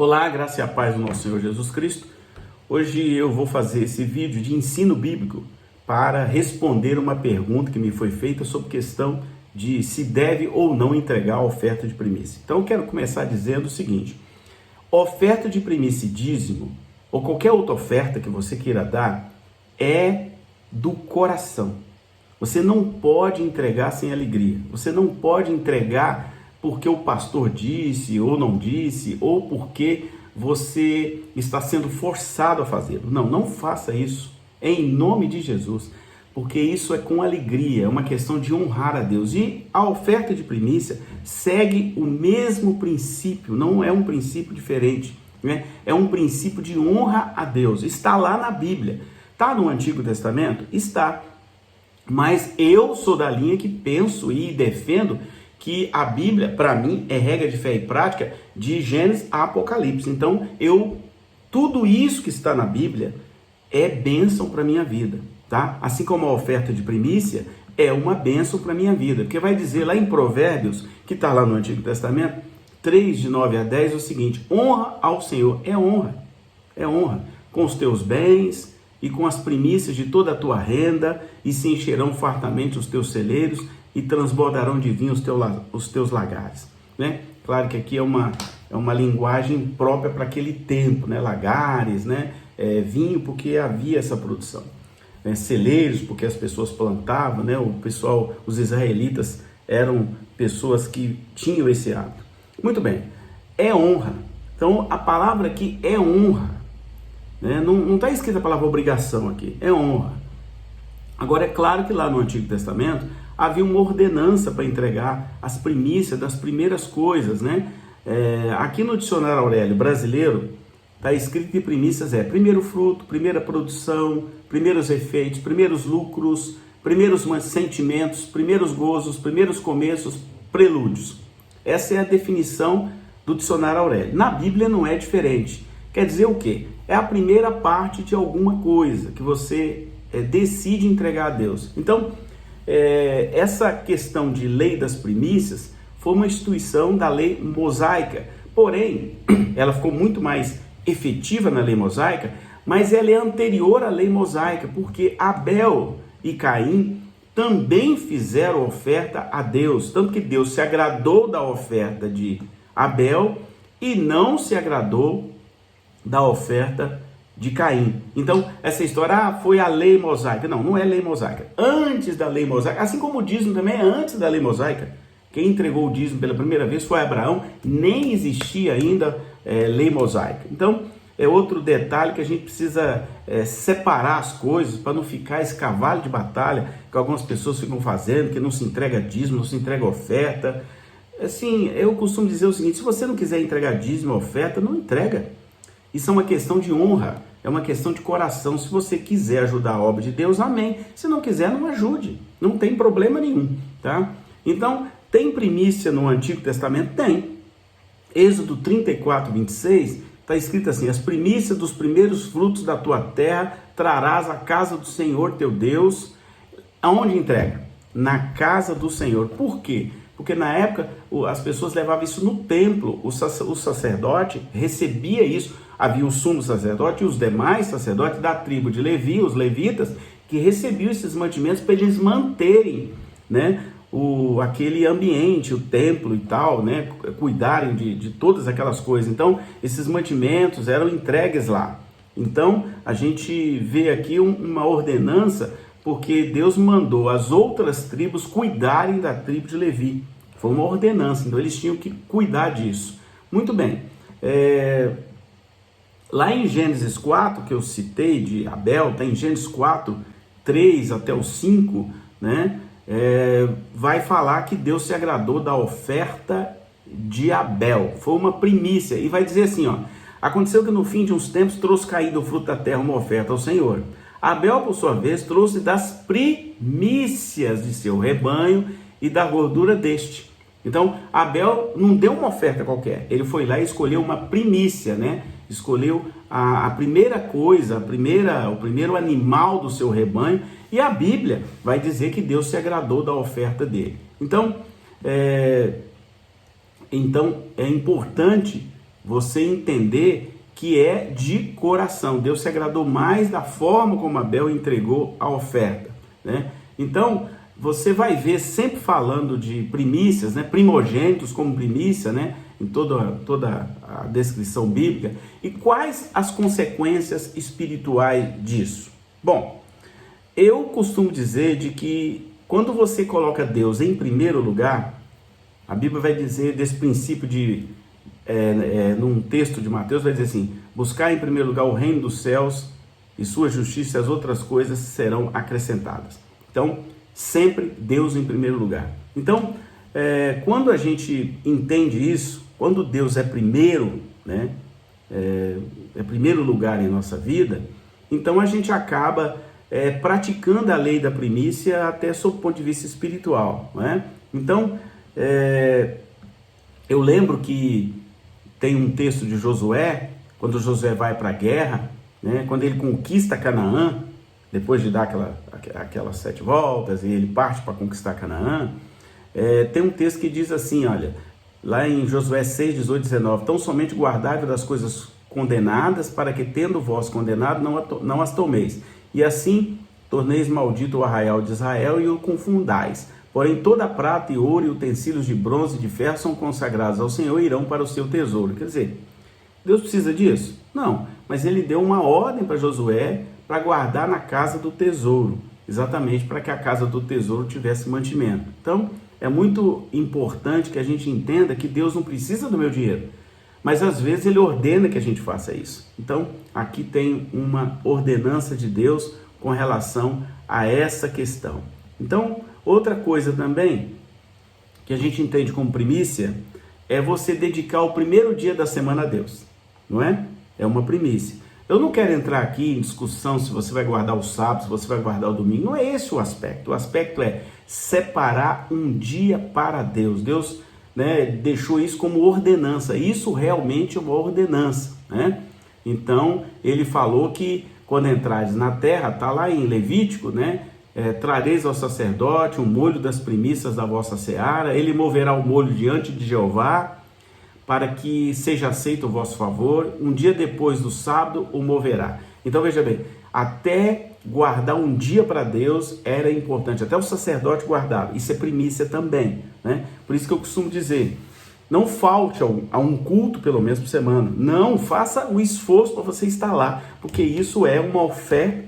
Olá, graça e a paz do nosso Senhor Jesus Cristo. Hoje eu vou fazer esse vídeo de ensino bíblico para responder uma pergunta que me foi feita sobre questão de se deve ou não entregar a oferta de primícia. Então eu quero começar dizendo o seguinte: oferta de primícia e dízimo, ou qualquer outra oferta que você queira dar, é do coração. Você não pode entregar sem alegria. Você não pode entregar porque o pastor disse ou não disse, ou porque você está sendo forçado a fazê-lo. Não faça isso em nome de Jesus, porque isso é com alegria, é uma questão de honrar a Deus. E a oferta de primícia segue o mesmo princípio, não é um princípio diferente, né? É um princípio de honra a Deus. Está lá na Bíblia. Está no Antigo Testamento? Está. Mas eu sou da linha que penso e defendo que a Bíblia, para mim, é regra de fé e prática de Gênesis a Apocalipse. Então, tudo isso que está na Bíblia é bênção para a minha vida, tá? Assim como a oferta de primícia é uma bênção para a minha vida. Porque vai dizer lá em Provérbios, que está lá no Antigo Testamento, 3, de 9 a 10, o seguinte: honra ao Senhor, é honra, com os teus bens e com as primícias de toda a tua renda, e se encherão fartamente os teus celeiros, e transbordarão de vinho os teus lagares, né? Claro que aqui é uma linguagem própria para aquele tempo, né? Lagares, né? Vinho, porque havia essa produção, né? Celeiros, porque as pessoas plantavam, né? Os israelitas eram pessoas que tinham esse hábito. Muito bem, é honra. Então a palavra aqui é honra, né? Não está escrita a palavra obrigação aqui, é honra. Agora é claro que lá no Antigo Testamento havia uma ordenança para entregar as primícias das primeiras coisas, né? Aqui no dicionário Aurélio brasileiro está escrito que primícias é primeiro fruto, primeira produção, primeiros efeitos, primeiros lucros, primeiros sentimentos, primeiros gozos, primeiros começos, prelúdios. Essa é a definição do dicionário Aurélio. Na Bíblia não é diferente. Quer dizer o quê? É a primeira parte de alguma coisa que você decide entregar a Deus. Então, essa questão de lei das primícias foi uma instituição da lei mosaica, porém, ela ficou muito mais efetiva na lei mosaica, mas ela é anterior à lei mosaica, porque Abel e Caim também fizeram oferta a Deus, tanto que Deus se agradou da oferta de Abel e não se agradou da oferta de Caim. Então, essa história, foi a lei mosaica. Não é lei mosaica. Antes da lei mosaica, assim como o dízimo também é antes da lei mosaica. Quem entregou o dízimo pela primeira vez foi Abraão, nem existia ainda lei mosaica. Então, é outro detalhe que a gente precisa separar as coisas para não ficar esse cavalo de batalha que algumas pessoas ficam fazendo, que não se entrega dízimo, não se entrega oferta. Assim, eu costumo dizer o seguinte: se você não quiser entregar dízimo ou oferta, não entrega. Isso é uma questão de honra, é uma questão de coração. Se você quiser ajudar a obra de Deus, amém. Se não quiser, não ajude, não tem problema nenhum, tá? Então, tem primícia no Antigo Testamento? Tem. Êxodo 34, 26, está escrito assim: as primícias dos primeiros frutos da tua terra trarás à casa do Senhor teu Deus. Aonde entrega? Na casa do Senhor. Por quê? Porque na época as pessoas levavam isso no templo, o sacerdote recebia isso. Havia o sumo sacerdote e os demais sacerdotes da tribo de Levi, os levitas, que recebiam esses mantimentos para eles manterem, né, aquele ambiente, o templo e tal, né, cuidarem de todas aquelas coisas. Então, esses mantimentos eram entregues lá. Então, a gente vê aqui uma ordenança, porque Deus mandou as outras tribos cuidarem da tribo de Levi. Foi uma ordenança, então eles tinham que cuidar disso. Muito bem. Lá em Gênesis 4, que eu citei de Abel, está em Gênesis 4, 3 até o 5, né? Vai falar que Deus se agradou da oferta de Abel. Foi uma primícia. E vai dizer assim, ó: aconteceu que no fim de uns tempos trouxe caído o fruto da terra uma oferta ao Senhor. Abel, por sua vez, trouxe das primícias de seu rebanho e da gordura deste. Então, Abel não deu uma oferta qualquer, ele foi lá e escolheu uma primícia, né? Escolheu a primeira coisa, o primeiro animal do seu rebanho, e a Bíblia vai dizer que Deus se agradou da oferta dele. Então, é importante você entender que é de coração. Deus se agradou mais da forma como Abel entregou a oferta, né? Então, você vai ver sempre falando de primícias, né? Primogênitos como primícia, né? Em toda a descrição bíblica. E quais as consequências espirituais disso? Bom, eu costumo dizer de que quando você coloca Deus em primeiro lugar, a Bíblia vai dizer desse princípio num texto de Mateus, vai dizer assim: buscar em primeiro lugar o reino dos céus e sua justiça, e as outras coisas serão acrescentadas. Então, sempre Deus em primeiro lugar. Então, quando a gente entende isso, quando Deus é primeiro, né, é primeiro lugar em nossa vida, então a gente acaba praticando a lei da primícia até sob o ponto de vista espiritual, né? Então, eu lembro que tem um texto de Josué, quando Josué vai para a guerra, né, quando ele conquista Canaã, depois de dar aquelas 7 voltas, e ele parte para conquistar Canaã, tem um texto que diz assim, olha, lá em Josué 6, 18, 19, tão somente guardai das coisas condenadas, para que, tendo vós condenado, não as tomeis, e assim torneis maldito o arraial de Israel e o confundais. Porém, toda a prata e ouro e utensílios de bronze e de ferro são consagrados ao Senhor e irão para o seu tesouro. Quer dizer, Deus precisa disso? Não, mas ele deu uma ordem para Josué para guardar na casa do tesouro, exatamente para que a casa do tesouro tivesse mantimento. Então, é muito importante que a gente entenda que Deus não precisa do meu dinheiro, mas às vezes ele ordena que a gente faça isso. Então, aqui tem uma ordenança de Deus com relação a essa questão. Então, outra coisa também que a gente entende como primícia é você dedicar o primeiro dia da semana a Deus, não é? É uma primícia. Eu não quero entrar aqui em discussão se você vai guardar o sábado, se você vai guardar o domingo. Não é esse o aspecto. O aspecto é separar um dia para Deus. Deus, né, deixou isso como ordenança. Isso realmente é uma ordenança, né? Então, ele falou que quando entrares na terra, está lá em Levítico, né? Trareis ao sacerdote o molho das primícias da vossa seara. Ele moverá o molho diante de Jeová, para que seja aceito o vosso favor. Um dia depois do sábado o moverá. Então veja bem, até guardar um dia para Deus era importante, até o sacerdote guardava. Isso é primícia também, né? Por isso que eu costumo dizer, não falte a um culto pelo menos por semana. Não, faça o esforço para você estar lá, porque isso é uma oferta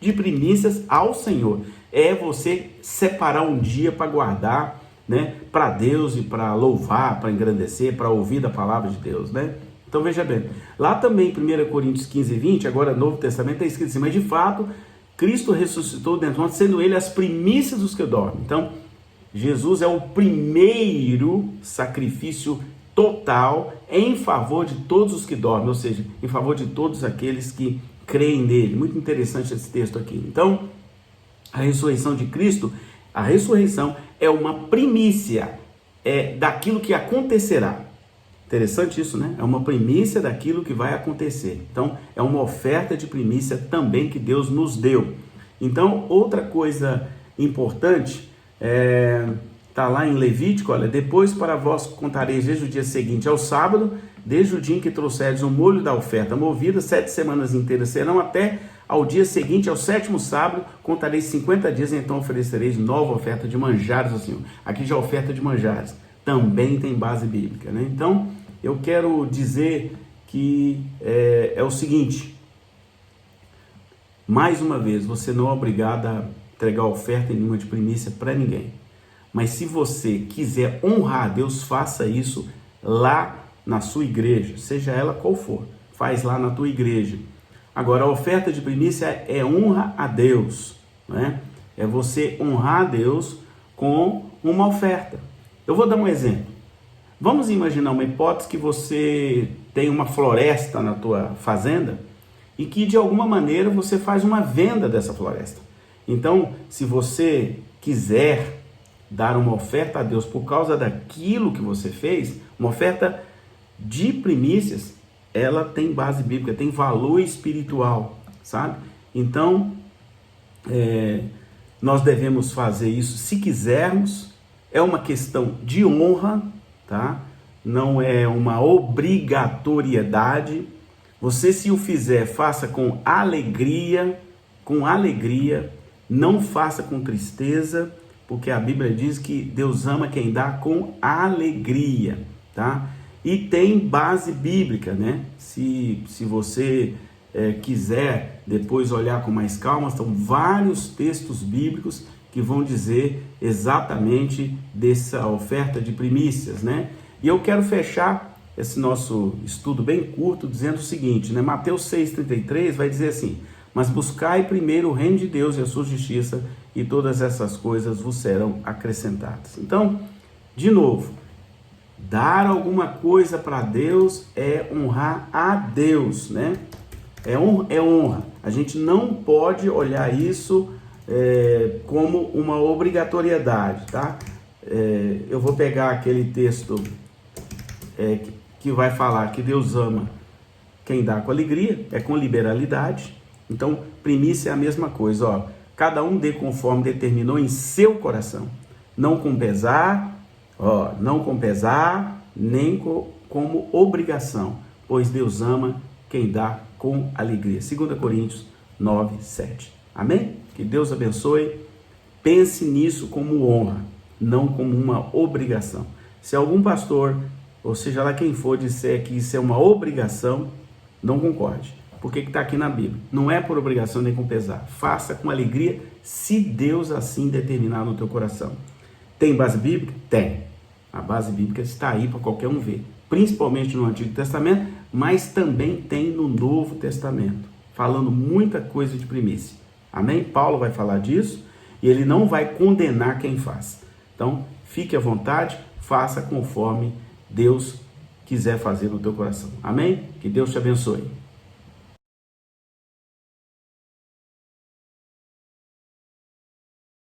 de primícias ao Senhor. É você separar um dia para guardar, né, para Deus e para louvar, para engrandecer, para ouvir da palavra de Deus, né? Então veja bem, lá também em 1 Coríntios 15, 20, agora Novo Testamento, é escrito assim: mas de fato, Cristo ressuscitou dentre nós, sendo ele as primícias dos que dormem. Então, Jesus é o primeiro sacrifício total em favor de todos os que dormem, ou seja, em favor de todos aqueles que creem nele. Muito interessante esse texto aqui. Então, a ressurreição de Cristo, a ressurreição é uma primícia daquilo que acontecerá. Interessante isso, né? É uma primícia daquilo que vai acontecer. Então, é uma oferta de primícia também que Deus nos deu. Então, outra coisa importante, está lá em Levítico, olha, depois para vós contareis desde o dia seguinte ao sábado, desde o dia em que trouxeres o molho da oferta movida, 7 semanas inteiras serão, até ao dia seguinte, ao 7º sábado, contareis 50 dias, então oferecereis nova oferta de manjares ao Senhor. Aqui já a oferta de manjares também tem base bíblica, né? Então, eu quero dizer que é o seguinte: mais uma vez, você não é obrigado a entregar oferta nenhuma de primícia para ninguém. Mas se você quiser honrar a Deus, faça isso lá na sua igreja, seja ela qual for. Faz lá na tua igreja. Agora, a oferta de primícia é honra a Deus, né? É você honrar a Deus com uma oferta. Eu vou dar um exemplo. Vamos imaginar uma hipótese que você tem uma floresta na tua fazenda e que de alguma maneira você faz uma venda dessa floresta. Então, se você quiser dar uma oferta a Deus por causa daquilo que você fez, uma oferta de primícias, ela tem base bíblica, tem valor espiritual, sabe? Então, nós devemos fazer isso se quisermos. É uma questão de honra, tá? não é uma obrigatoriedade. Você, se o fizer, faça com alegria, não faça com tristeza, porque a Bíblia diz que Deus ama quem dá com alegria, tá? E tem base bíblica, né? Se você quiser depois olhar com mais calma, são vários textos bíblicos que vão dizer exatamente dessa oferta de primícias, né? E eu quero fechar esse nosso estudo bem curto dizendo o seguinte, né? Mateus 6,33 vai dizer assim: mas buscai primeiro o reino de Deus e a sua justiça, e todas essas coisas vos serão acrescentadas. Então, de novo, dar alguma coisa para Deus é honrar a Deus, né? É honra. A gente não pode olhar isso como uma obrigatoriedade, tá? Eu vou pegar aquele texto que vai falar que Deus ama quem dá com alegria, com liberalidade. Então, primícia é a mesma coisa, ó. Cada um dê conforme determinou em seu coração, não com pesar, nem como obrigação, pois Deus ama quem dá com alegria. 2 Coríntios 9:7. Amém? Que Deus abençoe. Pense nisso como honra, não como uma obrigação. Se algum pastor, ou seja lá quem for, disser que isso é uma obrigação, não concorde. Porque está aqui na Bíblia. Não é por obrigação nem com pesar. Faça com alegria, se Deus assim determinar no teu coração. Tem base bíblica? Tem. A base bíblica está aí para qualquer um ver. Principalmente no Antigo Testamento, mas também tem no Novo Testamento. Falando muita coisa de primícia. Amém? Paulo vai falar disso e ele não vai condenar quem faz. Então, fique à vontade, faça conforme Deus quiser fazer no teu coração. Amém? Que Deus te abençoe.